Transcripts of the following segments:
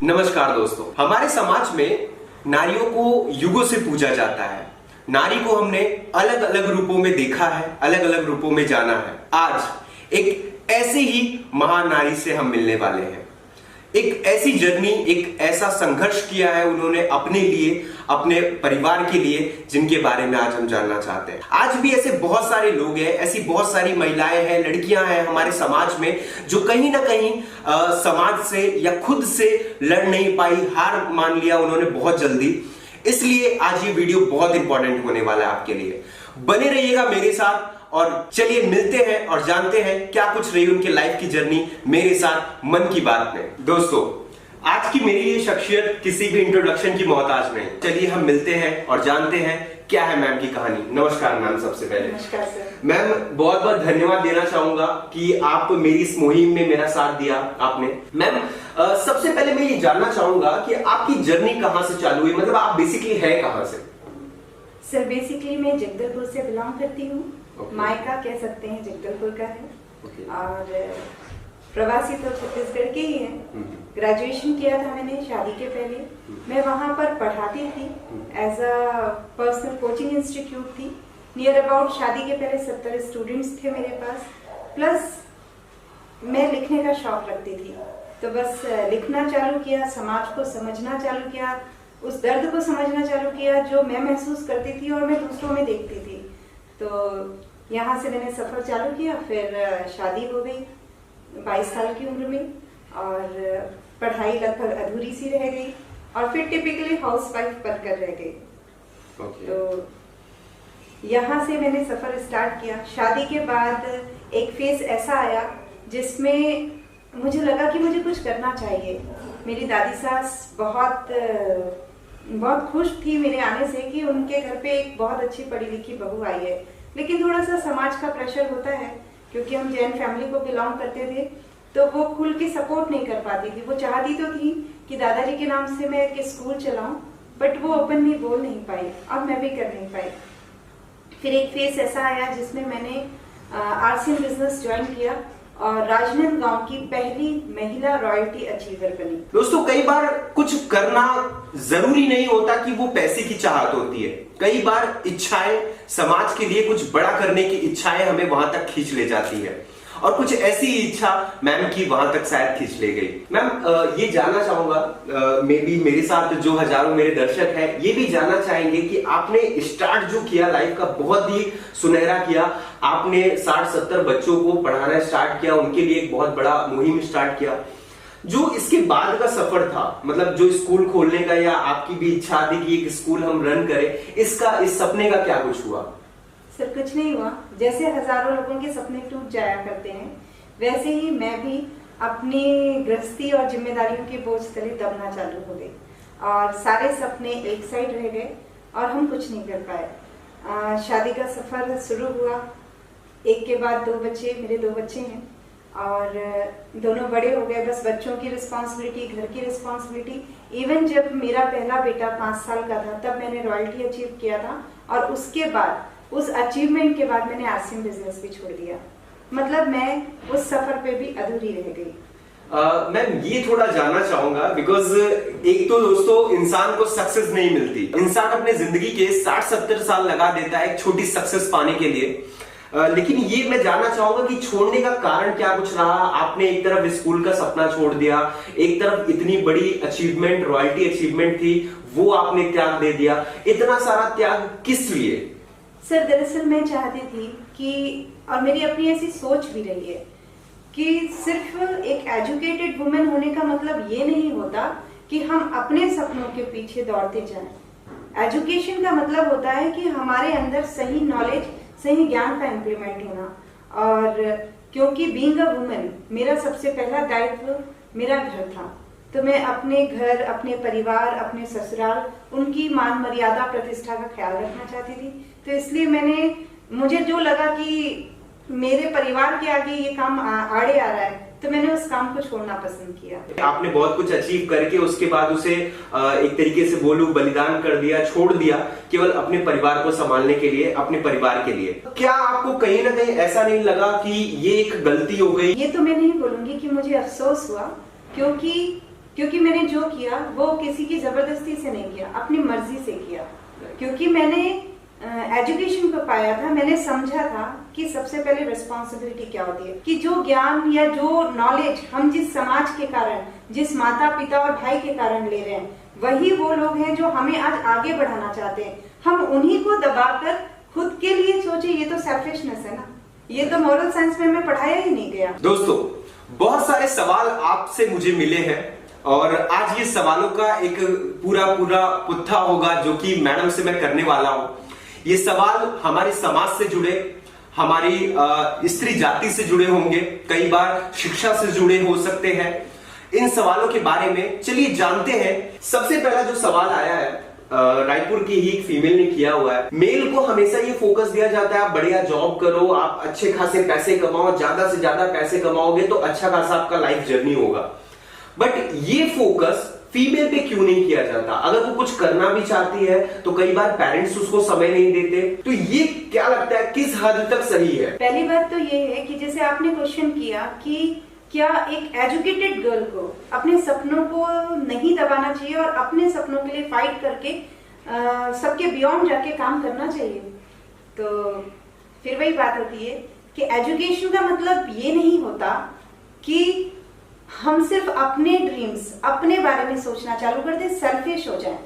नमस्कार दोस्तों, हमारे समाज में नारियों को युगों से पूजा जाता है। नारी को हमने अलग अलग रूपों में देखा है, अलग अलग रूपों में जाना है। आज एक ऐसे ही महान नारी से हम मिलने वाले हैं। एक ऐसी जर्नी, एक ऐसा संघर्ष किया है उन्होंने अपने लिए, अपने परिवार के लिए, जिनके बारे में आज हम जानना चाहते हैं। आज भी ऐसे बहुत सारे लोग हैं, ऐसी बहुत सारी महिलाएं हैं, लड़कियां हैं हमारे समाज में जो कहीं ना कहीं समाज से या खुद से लड़ नहीं पाई, हार मान लिया उन्होंने बहुत जल्दी। इसलिए आज ये वीडियो बहुत इंपॉर्टेंट होने वाला है आपके लिए। बने रहिएगा मेरे साथ और चलिए मिलते हैं और जानते हैं क्या कुछ रही उनके लाइफ की जर्नी मेरे साथ मन की बात में। दोस्तों, आज की मेरी ये शख्सियत किसी भी इंट्रोडक्शन की मोहताज नहीं। चलिए हम मिलते हैं और जानते हैं क्या है मैम की कहानी। नमस्कार मैम। सबसे पहले नमस्कार सर। मैम, बहुत बहुत धन्यवाद देना चाहूंगा कि आप मेरी इस मुहिम में मेरा साथ दिया आपने। मैम, सबसे पहले मैं ये जानना चाहूंगा कि आपकी जर्नी कहां से चालू हुई, मतलब आप बेसिकली है कहां से? सर बेसिकली मैं जगदलपुर से बिलोंग करती हूँ। मायका कह सकते हैं जगदलपुर का है। और प्रवासी तो छत्तीसगढ़ के ही है। ग्रेजुएशन किया था मैंने शादी के पहले। मैं वहाँ पर पढ़ाती थी, as a personal coaching institute थी। नियर अबाउट शादी के पहले 70 स्टूडेंट्स थे मेरे पास। प्लस मैं लिखने का शौक रखती थी, तो बस लिखना चालू किया, समाज को समझना चालू किया, उस दर्द को समझना चालू किया जो मैं महसूस करती थी और मैं दूसरों में देखती थी। तो यहाँ से मैंने सफर चालू किया। फिर शादी हो गई 22 साल की उम्र में, और पढ़ाई लगभग अधूरी सी रह गई, और फिर टिपिकली हाउसवाइफ बनकर रह गई। तो यहाँ से मैंने सफर स्टार्ट किया। शादी के बाद एक फेज ऐसा आया जिसमें मुझे लगा कि मुझे कुछ करना चाहिए। मेरी दादी सास बहुत खुश थी मेरे आने से कि उनके घर पे एक बहुत अच्छी पढ़ी लिखी बहू आई है। लेकिन थोड़ा सा समाज का प्रेशर होता है, क्योंकि हम जैन फैमिली को बिलोंग करते थे, तो वो खुल के सपोर्ट नहीं कर पाती थी। वो चाहती तो थी कि दादाजी के नाम से मैं एक स्कूल चलाऊं, बट वो ओपनली बोल नहीं पाई और मैं भी कर नहीं पाई। फिर एक फेज ऐसा आया जिसमें मैंने आरसीएम बिजनेस ज्वाइन किया और राजनांदगांव की पहली महिला रॉयल्टी अचीवर बनी। दोस्तों, कई बार कुछ करना जरूरी नहीं होता कि वो पैसे की चाहत होती है। कई बार इच्छाएं, समाज के लिए कुछ बड़ा करने की इच्छाएं हमें वहां तक खींच ले जाती है, और कुछ ऐसी इच्छा मैम की वहां तक शायद खींच ले गई। मैम, ये जानना चाहूंगा, मे बी मेरे साथ जो हजारों मेरे दर्शक हैं ये भी जानना चाहेंगे कि आपने स्टार्ट जो किया लाइफ का बहुत ही सुनहरा किया। आपने 60-70 बच्चों को पढ़ाना स्टार्ट किया, उनके लिए एक बहुत बड़ा मुहिम स्टार्ट किया। जो इसके बाद का सफर था, मतलब जो स्कूल खोलने का, या आपकी भी इच्छा थी कि एक स्कूल हम रन करें, इस सपने का क्या कुछ हुआ? सर कुछ नहीं हुआ। जैसे हजारों लोगों के सपने टूट जाया करते हैं, वैसे ही मैं भी अपनी गृहस्थी और जिम्मेदारियों के बोझ तले दबना चालू हो गई, और सारे सपने एक साइड रह गए और हम कुछ नहीं कर पाए। शादी का सफर शुरू हुआ, एक के बाद 2 बच्चे, मेरे 2 बच्चे हैं, और दोनों बड़े हो गए। बस बच्चों की रिस्पॉन्सिबिलिटी, घर की रिस्पॉन्सिबिलिटी। इवन जब मेरा पहला बेटा 5 साल का था तब मैंने रॉयल्टी अचीव किया था, और उसके बाद, उस अचीवमेंट के बाद मैंने आरसीएम बिजनेस भी छोड़ दिया। मतलब मैं उस सफर पे भी अधूरी रह गई। मैम, ये थोड़ा जानना चाहूंगा, बिकॉज एक तो दोस्तों इंसान को सक्सेस नहीं मिलती। इंसान अपने जिंदगी के 60-70 साल लगा देता है एक छोटी सक्सेस पाने के लिए। लेकिन ये मैं जानना चाहूंगा कि छोड़ने का कारण क्या कुछ रहा? आपने एक तरफ स्कूल का सपना छोड़ दिया, एक तरफ इतनी बड़ी अचीवमेंट, रॉयल्टी अचीवमेंट थी, वो आपने त्याग दे दिया। इतना सारा त्याग किस लिए? सर दरअसल मैं चाहती थी कि, और मेरी अपनी ऐसी सोच भी रही है, कि सिर्फ एक एजुकेटेड वुमेन होने का मतलब ये नहीं होता कि हम अपने सपनों के पीछे दौड़ते जाएं। एजुकेशन का मतलब होता है कि हमारे अंदर सही नॉलेज, सही ज्ञान का इम्प्लीमेंट होना। और क्योंकि बीइंग अ वुमेन, मेरा सबसे पहला दायित्व मेरा घर था, तो मैं अपने घर, अपने परिवार, अपने ससुराल, उनकी मान मर्यादा, प्रतिष्ठा का ख्याल रखना चाहती थी। तो इसलिए मुझे जो लगा कि मेरे परिवार के आगे ये काम आड़े आ रहा है, तो मैंने उस काम को छोड़ना पसंद किया। आपने बहुत कुछ अचीव करके उसके बाद उसे एक तरीके से बोलूं बलिदान कर दिया, छोड़ दिया, केवल अपने परिवार को संभालने के लिए, अपने परिवार के लिए। क्या आपको कहीं ना कहीं ऐसा नहीं लगा कि ये एक गलती हो गई? ये तो मैं नहीं बोलूंगी कि मुझे अफसोस हुआ, क्योंकि क्योंकि मैंने जो किया वो किसी की जबरदस्ती से नहीं किया, अपनी मर्जी से किया। क्योंकि मैंने एजुकेशन को पाया था, मैंने समझा था कि सबसे पहले रिस्पॉन्सिबिलिटी क्या होती है, कि जो ज्ञान या जो नॉलेज हम जिस समाज के कारण, जिस माता पिता और भाई के कारण ले रहे हैं, वही वो लोग हैं जो हमें आज आगे बढ़ाना चाहते हैं। हम उन्हीं को दबाकर खुद के लिए सोचे, ये तो सेल्फिशनेस है ना, ये तो मॉरल साइंस में हमें पढ़ाया ही नहीं गया। दोस्तों, बहुत सारे सवाल आपसे मुझे मिले हैं और आज ये सवालों का एक पूरा पुत्था होगा जो कि मैडम से मैं करने वाला हूं। ये सवाल हमारे समाज से जुड़े, हमारी स्त्री जाति से जुड़े होंगे, कई बार शिक्षा से जुड़े हो सकते हैं। इन सवालों के बारे में चलिए जानते हैं। सबसे पहला जो सवाल आया है रायपुर की ही एक फीमेल ने किया हुआ है। मेल को हमेशा ये फोकस दिया जाता है, आप बढ़िया जॉब करो, आप अच्छे खासे पैसे कमाओ, ज्यादा से ज्यादा पैसे कमाओगे तो अच्छा खासा आपका लाइफ जर्नी होगा। बट ये फोकस फीमेल पे क्यों नहीं किया जाता? अगर वो कुछ करना भी चाहती है तो कई बार पेरेंट्स उसको समय नहीं देते। तो ये क्या लगता है किस हद तक सही है? पहली बात तो ये है कि जैसे आपने क्वेश्चन किया कि क्या एक एजुकेटेड गर्ल को अपने सपनों को नहीं दबाना चाहिए और अपने सपनों के लिए फाइट करके सबके बियॉन्ड जाके काम करना चाहिए? तो फिर वही बात होती है कि एजुकेशन का मतलब ये नहीं होता कि हम सिर्फ अपने ड्रीम्स, अपने बारे में सोचना चालू कर दे, सेल्फिश हो जाए।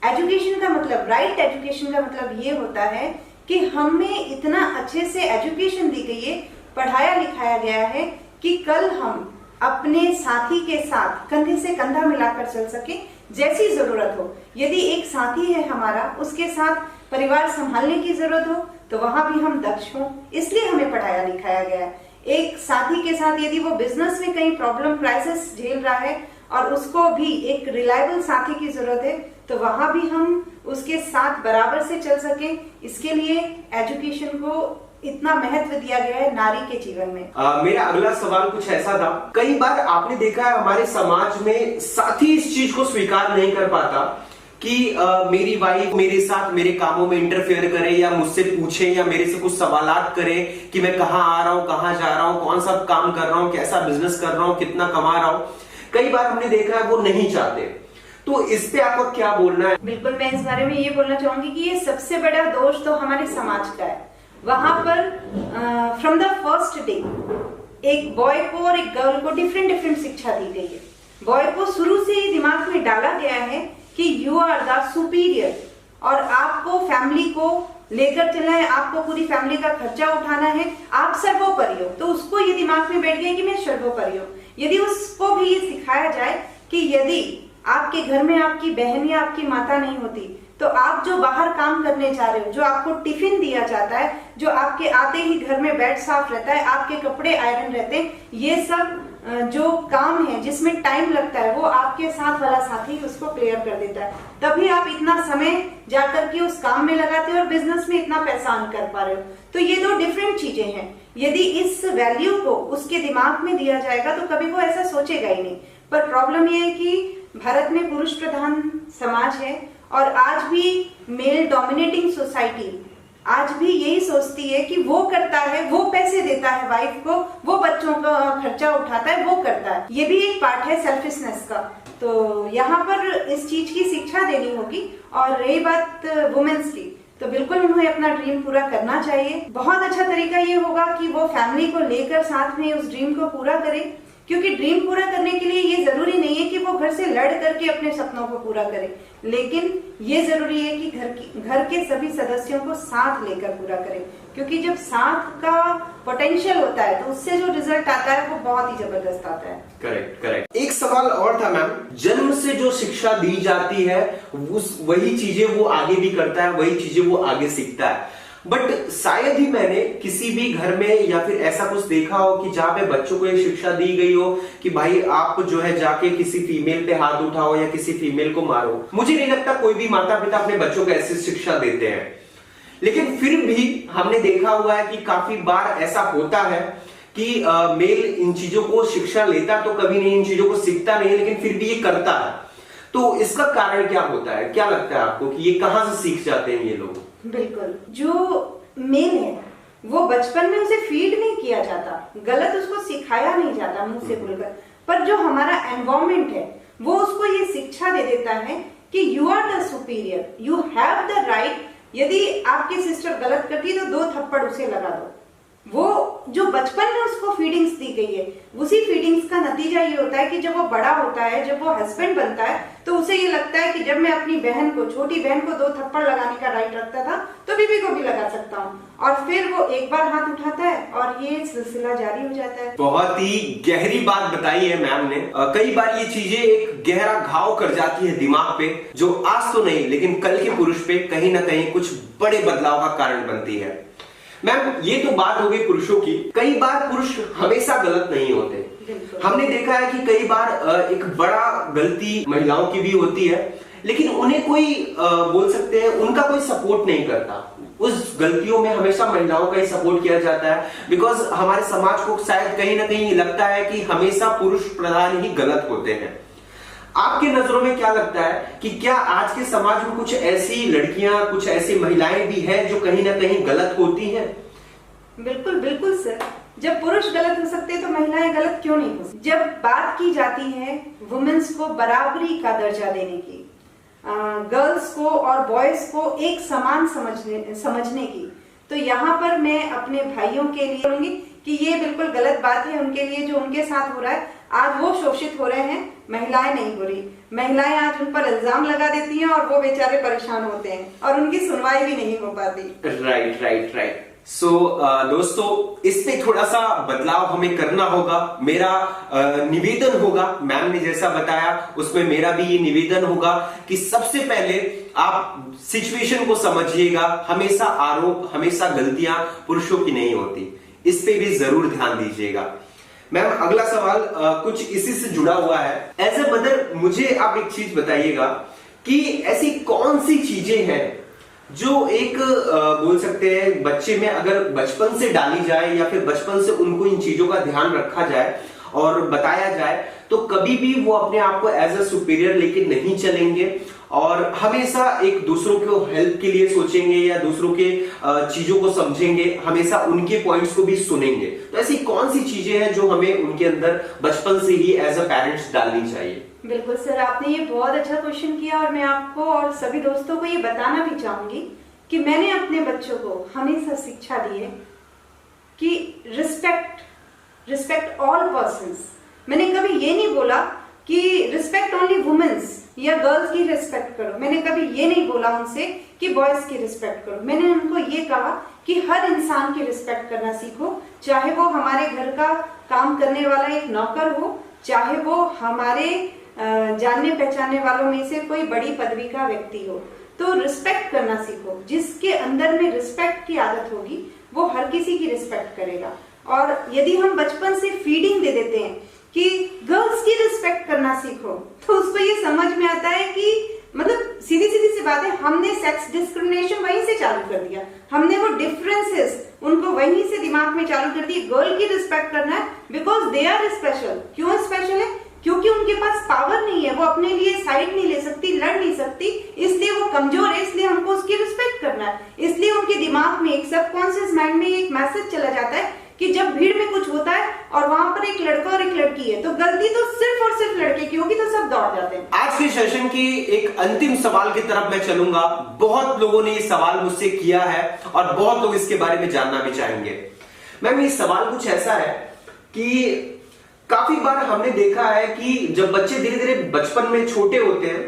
एजुकेशन का मतलब, राइट एजुकेशन का मतलब ये होता है कि हमें इतना अच्छे से एजुकेशन दी गई है, पढ़ाया लिखाया गया है कि कल हम अपने साथी के साथ कंधे से कंधा मिलाकर चल सके जैसी जरूरत हो। यदि एक साथी है हमारा, उसके साथ परिवार संभालने की जरूरत हो तो वहां भी हम दक्ष हों, इसलिए हमें पढ़ाया लिखाया गया है। एक साथी के साथ यदि वो बिजनेस में कहीं प्रॉब्लम क्राइसिस झेल रहा है और उसको भी एक रिलायबल साथी की जरूरत है तो वहां भी हम उसके साथ बराबर से चल सके, इसके लिए एजुकेशन को इतना महत्व दिया गया है नारी के जीवन में। मेरा अगला सवाल कुछ ऐसा था, कई बार आपने देखा है हमारे समाज में साथी इस चीज को स्वीकार नहीं कर पाता कि मेरी वाइफ मेरे साथ मेरे कामों में इंटरफेयर करे या मुझसे पूछे या मेरे से कुछ सवालात करे कि मैं कहाँ आ रहा हूँ, कहाँ जा रहा हूँ, कौन सा काम कर रहा हूँ, कैसा बिजनेस कर रहा हूँ, कितना कमा रहा हूँ। कई बार हमने देखा है वो नहीं चाहते। तो इस पे आपका क्या बोलना है? बिल्कुल, मैं इस बारे में ये बोलना चाहूंगी कि ये सबसे बड़ा दोष तो हमारे समाज का है। वहां पर फ्रॉम द फर्स्ट डे एक बॉय को और एक गर्ल को डिफरेंट शिक्षा दी गई है। बॉय को शुरू से ही दिमाग में डाला गया है कि यू आर द सुपीरियर और आपको फैमिली को लेकर चलना है, आपको पूरी फैमिली का खर्चा उठाना है, आप सर्वोपरि हो। तो उसको ये दिमाग में बैठ गया कि मैं सर्वोपरि हूँ। यदि उसको भी ये सिखाया जाए कि यदि आपके घर में आपकी बहन या आपकी माता नहीं होती तो आप जो बाहर काम करने जा रहे हो, जो आपको टिफिन दिया जाता है, जो आपके आते ही घर में बेड साफ रहता है, आपके कपड़े आयरन रहते हैं, ये सब जो काम है जिसमें टाइम लगता है वो आपके साथ वाला साथी उसको क्लियर कर देता है। तभी आप इतना समय जाकर के उस काम में लगाते हो और बिजनेस में इतना पैसा अर्न कर पा रहे हो। तो ये दो डिफरेंट चीजें हैं। यदि इस वैल्यू को उसके दिमाग में दिया जाएगा तो कभी वो ऐसा सोचेगा ही नहीं। पर प्रॉब्लम ये है कि भारत में पुरुष प्रधान समाज है और आज भी मेल डोमिनेटिंग सोसाइटी आज भी यही सोचती है कि वो करता है, वो पैसे देता है वाइफ को, वो बच्चों का खर्चा उठाता है, वो करता है। ये भी एक पार्ट है सेल्फिशनेस का। तो यहाँ पर इस चीज की शिक्षा देनी होगी। और रही बात वुमेन्स की, तो बिल्कुल उन्हें अपना ड्रीम पूरा करना चाहिए। बहुत अच्छा तरीका ये होगा कि वो फैमिली को लेकर साथ में उस ड्रीम को पूरा करे, क्योंकि ड्रीम पूरा करने के लिए ये जरूरी नहीं है कि वो घर से लड़ करके अपने सपनों को पूरा करे, लेकिन ये जरूरी है कि घर के सभी सदस्यों को साथ लेकर पूरा करें। क्योंकि जब साथ का पोटेंशियल होता है तो उससे जो रिजल्ट आता है वो बहुत ही जबरदस्त आता है। करेक्ट। एक सवाल और था मैम, जन्म से जो शिक्षा दी जाती है वही चीजें वो आगे भी करता है, वही चीजें वो आगे सीखता है। बट शायद ही मैंने किसी भी घर में या फिर ऐसा कुछ देखा हो कि जहां पे बच्चों को ये शिक्षा दी गई हो कि भाई आप जो है जाके किसी फीमेल पे हाथ उठाओ या किसी फीमेल को मारो। मुझे नहीं लगता कोई भी माता पिता अपने बच्चों को ऐसी शिक्षा देते हैं। लेकिन फिर भी हमने देखा हुआ है कि काफी बार ऐसा होता है कि मेल इन चीजों को शिक्षा लेता तो कभी नहीं, इन चीजों को सीखता नहीं, लेकिन फिर भी ये करता है। तो इसका कारण क्या होता है? क्या लगता है आपको कि ये कहां से सीख जाते हैं ये लोग? बिल्कुल, जो मेल है वो बचपन में उसे फीड नहीं किया जाता, गलत उसको सिखाया नहीं जाता मुंह से बोलकर, पर जो हमारा एनवायरमेंट है वो उसको ये शिक्षा दे देता है कि you are the superior, you have the right. यदि आपकी सिस्टर गलत करती है तो 2 थप्पड़ उसे लगा दो। वो जो बचपन में उसको फीडिंग्स दी गई है, उसी फीडिंग्स का नतीजा ये होता है कि जब वो बड़ा होता है, जब वो हस्बैंड बनता है, तो उसे ये लगता है कि जब मैं अपनी बहन को, छोटी बहन को 2 थप्पड़ लगाने का राइट रखता था, तो बीबी को भी लगा सकता हूँ। और फिर वो एक बार हाथ उठाता है और ये सिलसिला जारी हो जाता है। बहुत ही गहरी बात बताई है मैम ने। कई बार ये चीजें एक गहरा घाव कर जाती है दिमाग पे, जो आज तो नहीं लेकिन कल के पुरुष पे कहीं ना कहीं कुछ बड़े बदलाव का कारण बनती है। मैम ये तो बात हो गई पुरुषों की। कई बार पुरुष हमेशा गलत नहीं होते। हमने देखा है कि कई बार एक बड़ा गलती महिलाओं की भी होती है, लेकिन उन्हें कोई बोल सकते हैं उनका कोई सपोर्ट नहीं करता। उस गलतियों में हमेशा महिलाओं का ही सपोर्ट किया जाता है, बिकॉज हमारे समाज को शायद कहीं ना कहीं लगता है कि हमेशा पुरुष प्रधान ही गलत होते हैं। आपके नजरों में क्या लगता है कि क्या आज के समाज में कुछ ऐसी लड़कियां, कुछ ऐसी महिलाएं भी हैं जो कहीं ना कहीं गलत होती हैं? बिल्कुल बिल्कुल सर। जब पुरुष गलत हो सकते हैं तो महिलाएं गलत क्यों नहीं हो सकती? जब बात की जाती है वुमेन्स को बराबरी का दर्जा देने की, गर्ल्स को और बॉयज को एक समान समझने की, तो यहाँ पर मैं अपने भाइयों के लिए बोलूंगी कि ये बिल्कुल गलत बात है उनके लिए। जो उनके साथ हो रहा है, आज वो शोषित हो रहे हैं, महिलाएं नहीं हो रही। महिलाएं आज उन पर इल्जाम लगा देती हैं और वो बेचारे परेशान होते हैं और उनकी सुनवाई भी नहीं हो पाती। Right right right. सो दोस्तों, इस पे थोड़ा सा बदलाव हमें करना होगा। मेरा निवेदन होगा, मैम ने जैसा बताया उसमें मेरा भी ये निवेदन होगा कि सबसे पहले आप सिचुएशन को समझिएगा। हमेशा आरोप, हमेशा गलतियां पुरुषों की नहीं होती, इस पे भी जरूर ध्यान दीजिएगा। मैम अगला सवाल कुछ इसी से जुड़ा हुआ है। एज ए मदर मुझे आप एक चीज बताइएगा कि ऐसी कौन सी चीजें हैं जो एक बोल सकते हैं बच्चे में अगर बचपन से डाली जाए या फिर बचपन से उनको इन चीजों का ध्यान रखा जाए और बताया जाए, तो कभी भी वो अपने आप को एज अ सुपीरियर लेके नहीं चलेंगे और हमेशा एक दूसरों को हेल्प के लिए सोचेंगे या दूसरों के चीजों को समझेंगे, हमेशा उनके पॉइंट्स को भी सुनेंगे। तो ऐसी कौन सी चीजें हैं जो हमें उनके अंदर बचपन से ही एज अ पेरेंट्स डालनी चाहिए? बिल्कुल सर, आपने ये बहुत अच्छा क्वेश्चन किया और मैं आपको और सभी दोस्तों को ये बताना भी चाहूंगी कि मैंने अपने बच्चों को हमेशा शिक्षा दी है कि रिस्पेक्ट ऑल पर्संस। मैंने कभी ये नहीं बोला कि रिस्पेक्ट ओनली वुमेन्स या गर्ल्स की रिस्पेक्ट करो। मैंने कभी ये नहीं बोला उनसे कि बॉयज की रिस्पेक्ट करो। मैंने उनको ये कहा कि हर इंसान की रिस्पेक्ट करना सीखो, चाहे वो हमारे घर का काम करने वाला एक नौकर हो, चाहे वो हमारे जानने पहचानने वालों में से कोई बड़ी पदवी का व्यक्ति हो। तो रिस्पेक्ट करना सीखो। जिसके अंदर में रिस्पेक्ट की आदत होगी वो हर किसी की रिस्पेक्ट करेगा। और यदि हम बचपन से फीडिंग दे देते हैं कि गर्ल्स की रिस्पेक्ट करना सीखो, तो उसको ये समझ में आता है कि मतलब सीधी सी बात है, हमने सेक्स डिस्क्रिमिनेशन वहीं से चालू कर दिया। हमने वो डिफरेंसेस उनको वहीं से दिमाग में चालू कर दी। गर्ल की रिस्पेक्ट करना है बिकॉज दे आर स्पेशल। क्यों स्पेशल है? क्योंकि उनके पास पावर नहीं है, वो अपने लिए साइड नहीं ले सकती, लड़ नहीं सकती, इसलिए वो कमजोर है, इसलिए हमको उसकी रिस्पेक्ट करना है। इसलिए उनके दिमाग में एक सबकॉन्शियस माइंड में एक मैसेज चला जाता है कि जब भीड़ में कुछ होता है और वहां पर एक लड़का और एक लड़की है तो गलती तो सिर्फ और सिर्फ लड़के की होगी, तो सब दौड़ जाते हैं। आज के सेशन की एक अंतिम सवाल की तरफ मैं चलूंगा। बहुत लोगों ने ये सवाल मुझसे किया है और बहुत लोग इसके बारे में जानना भी चाहेंगे। मैम ये सवाल कुछ ऐसा है कि काफी बार हमने देखा है कि जब बच्चे धीरे धीरे बचपन में छोटे होते हैं,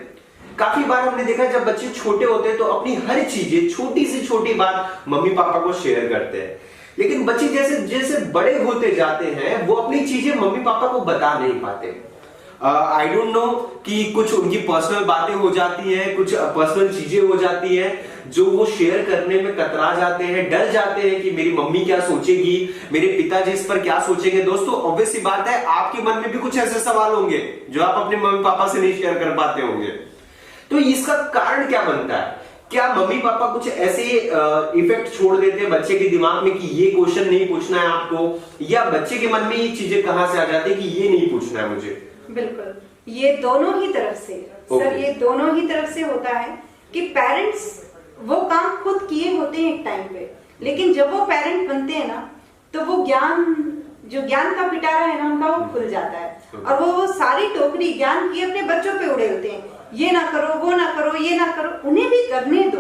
काफी बार हमने देखा है जब बच्चे छोटे होते हैं तो अपनी हर चीजें, छोटी से छोटी बात मम्मी पापा को शेयर करते हैं। लेकिन बच्चे जैसे जैसे बड़े होते जाते हैं वो अपनी चीजें मम्मी पापा को बता नहीं पाते। आई डोंट नो कि कुछ उनकी पर्सनल बातें हो जाती हैं, कुछ पर्सनल चीजें हो जाती हैं जो वो शेयर करने में कतरा जाते हैं, डर जाते हैं कि मेरी मम्मी क्या सोचेगी, मेरे पिताजी इस पर क्या सोचेंगे। दोस्तों ऑब्वियस सी बात है, आपके मन में भी कुछ ऐसे सवाल होंगे जो आप अपने मम्मी पापा से नहीं शेयर कर पाते होंगे। तो इसका कारण क्या बनता है? क्या मम्मी पापा कुछ ऐसे इफेक्ट छोड़ देते हैं बच्चे के दिमाग में कि ये क्वेश्चन नहीं पूछना है आपको, या बच्चे के मन में ये चीजें कहां से आ जाती है कि ये नहीं पूछना है मुझे? बिल्कुल, ये दोनों ही तरफ से सर, ये दोनों ही तरफ से होता है कि पेरेंट्स वो काम खुद किए होते हैं एक टाइम पे, लेकिन जब वो पेरेंट बनते हैं ना तो वो ज्ञान जो ज्ञान का पिटारा है ना उनका, वो खुल जाता है और वो सारी टोकरी ज्ञान की अपने बच्चों पे उड़े होते हैं। ये ना करो, वो ना करो, ये ना करो, उन्हें भी करने दो,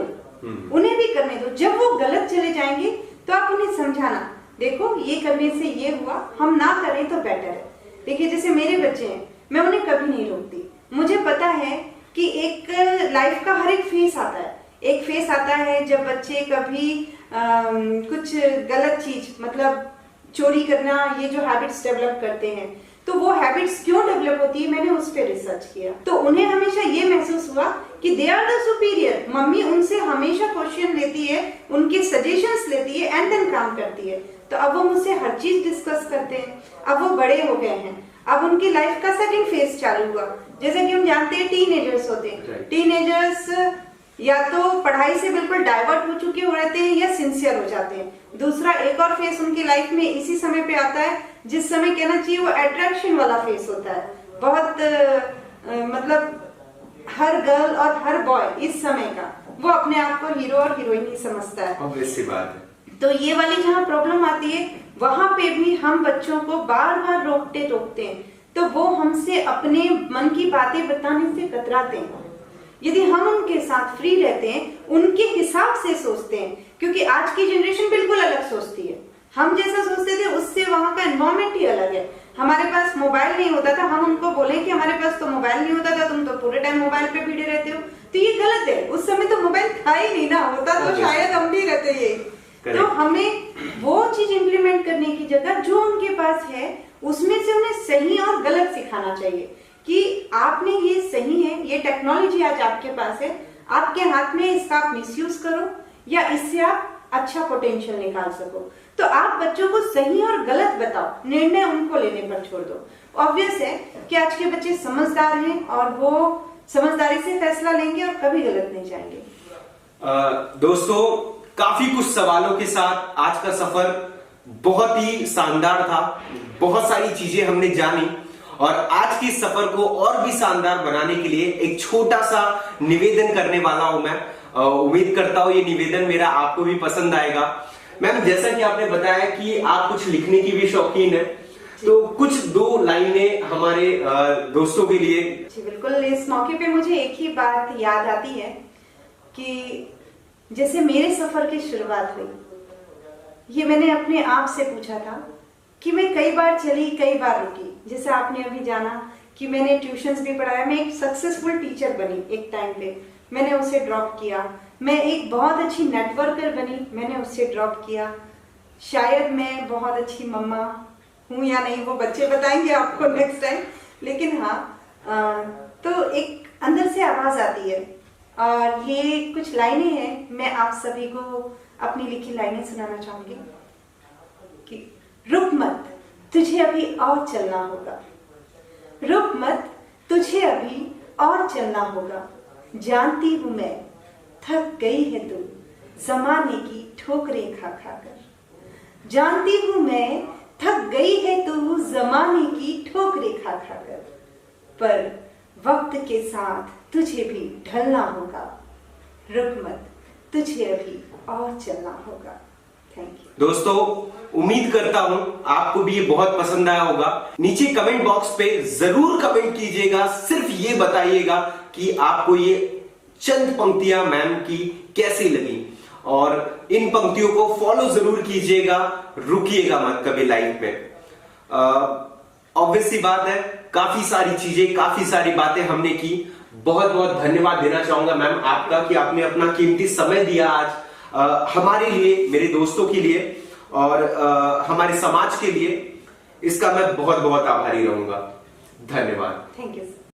उन्हें भी करने दो। जब वो गलत चले जाएंगे तो आप उन्हें समझाना, देखो ये करने से ये हुआ, हम ना करें तो बेटर है। देखिए जैसे मेरे बच्चे हैं, मैं उन्हें कभी नहीं रोकती। मुझे पता है कि एक लाइफ का हर एक फेस आता है। एक फेस आता है जब बच्चे कभी कुछ गलत चीज, मतलब चोरी करना, ये जो हैबिट्स डेवलप करते हैं, तो वो हैबिट्स क्यों डेवलप होती है, मैंने उस पर रिसर्च किया। तो उन्हें हमेशा ये महसूस हुआ कि they are the superior. Mummy उनसे हमेशा क्वेश्चन लेती है, उनके सजेशंस लेती है एंड देन काम करती है। तो अब वो मुझसे हर चीज डिस्कस करते हैं। अब वो बड़े हो गए हैं, अब उनकी लाइफ का सेकंड फेज चालू हुआ। जैसे कि हम जानते हैं टीनेजर्स होते हैं, टीनेजर्स या तो पढ़ाई से बिल्कुल डाइवर्ट हो चुके हो रहते हैं या सिंसियर हो जाते हैं। दूसरा एक और फेस उनकी लाइफ में इसी समय पे आता है, जिस समय कहना चाहिए वो अट्रैक्शन वाला फेस होता है। बहुत मतलब हर गर्ल और हर बॉय इस समय का वो अपने आप को हीरो और हीरोइन ही समझता है। ऑब्वियसली बात है। तो ये वाली जहाँ प्रॉब्लम आती है, वहां पे भी हम बच्चों को बार बार रोकते हैं, तो वो हमसे अपने मन की बातें बताने से कतराते हैं। यदि हम उनके साथ फ्री रहते हैं, उनके हिसाब से सोचते हैं, क्योंकि आज की जनरेशन बिल्कुल अलग सोचती है। हम जैसा सोचते थे उससे वहां का एनवायरमेंट ही अलग है। हमारे पास मोबाइल नहीं होता था, हम उनको बोले कि हमारे पास तो मोबाइल नहीं होता था, तुम तो पूरे टाइम मोबाइल पे भिड़े रहते हो, तो ये गलत है। उस समय तो मोबाइल था ही नहीं ना, होता तो शायद हम भी रहते ये। तो हमें वो चीज इम्प्लीमेंट करने की जगह जो उनके पास है उसमें से उन्हें सही और गलत सिखाना चाहिए कि आपने ये सही है, ये टेक्नोलॉजी आज आपके पास है, आपके हाथ में, इसका आप मिसयूज करो या इससे आप अच्छा पोटेंशियल निकाल सको। तो आप बच्चों को सही और गलत बताओ, निर्णय उनको लेने पर छोड़ दो। ऑब्वियस है कि आज के बच्चे समझदार हैं और वो समझदारी से फैसला लेंगे और कभी गलत नहीं जाएंगे। दोस्तों, काफी कुछ सवालों के साथ आज का सफर बहुत ही शानदार था। बहुत सारी चीजें हमने जानी और आज के सफर को और भी शानदार बनाने के लिए एक छोटा सा निवेदन करने वाला हूं मैं। उम्मीद करता हूं ये निवेदन मेरा आपको भी पसंद आएगा। मैम, जैसा कि आपने बताया कि आप कुछ लिखने की भी शौकीन है, तो कुछ दो लाइनें हमारे दोस्तों के लिए। जी बिल्कुल। इस मौके पे मुझे एक ही बात याद आती है कि जैसे मेरे सफर की शुरुआत हुई, ये मैंने अपने आप से पूछा था कि मैं कई बार चली, कई बार रुकी। जैसे आपने अभी जाना कि मैंने ट्यूशंस भी पढ़ाया, मैं एक सक्सेसफुल टीचर बनी एक टाइम पे, मैंने उसे ड्रॉप किया। मैं एक बहुत अच्छी नेटवर्कर बनी, मैंने उससे ड्रॉप किया। शायद मैं बहुत अच्छी मम्मा हूँ या नहीं, वो बच्चे बताएंगे आपको नेक्स्ट टाइम। लेकिन हाँ, तो एक अंदर से आवाज आती है और ये कुछ लाइनें हैं, मैं आप सभी को अपनी लिखी लाइनें सुनाना चाहूंगी कि रुक मत, तुझे अभी और चलना होगा। रुक मत, तुझे अभी और चलना होगा। जानती हूं मैं थक गई है तू जमाने की ठोकरें खा खा कर। जानती हूं मैं थक गई है तू जमाने की ठोकरें खा खा कर, पर वक्त के साथ तुझे भी ढलना होगा। रुक मत, तुझे अभी और चलना होगा। Thank you. दोस्तों, उम्मीद करता हूं आपको भी ये बहुत पसंद आया होगा। नीचे कमेंट बॉक्स पे जरूर कमेंट कीजिएगा, सिर्फ ये बताइएगा कि आपको ये चंद पंक्तियां मैम की कैसी लगी, और इन पंक्तियों को फॉलो जरूर कीजिएगा, रुकिएगा मत कभी लाइफ में। ऑब्वियस सी बात है, काफी सारी चीजें, काफी सारी बातें हमने की। बहुत बहुत धन्यवाद देना चाहूंगा मैम आपका कि आपने अपना कीमती समय दिया आज हमारे लिए, मेरे दोस्तों के लिए और हमारे समाज के लिए। इसका मैं बहुत बहुत आभारी रहूंगा। धन्यवाद। Thank you.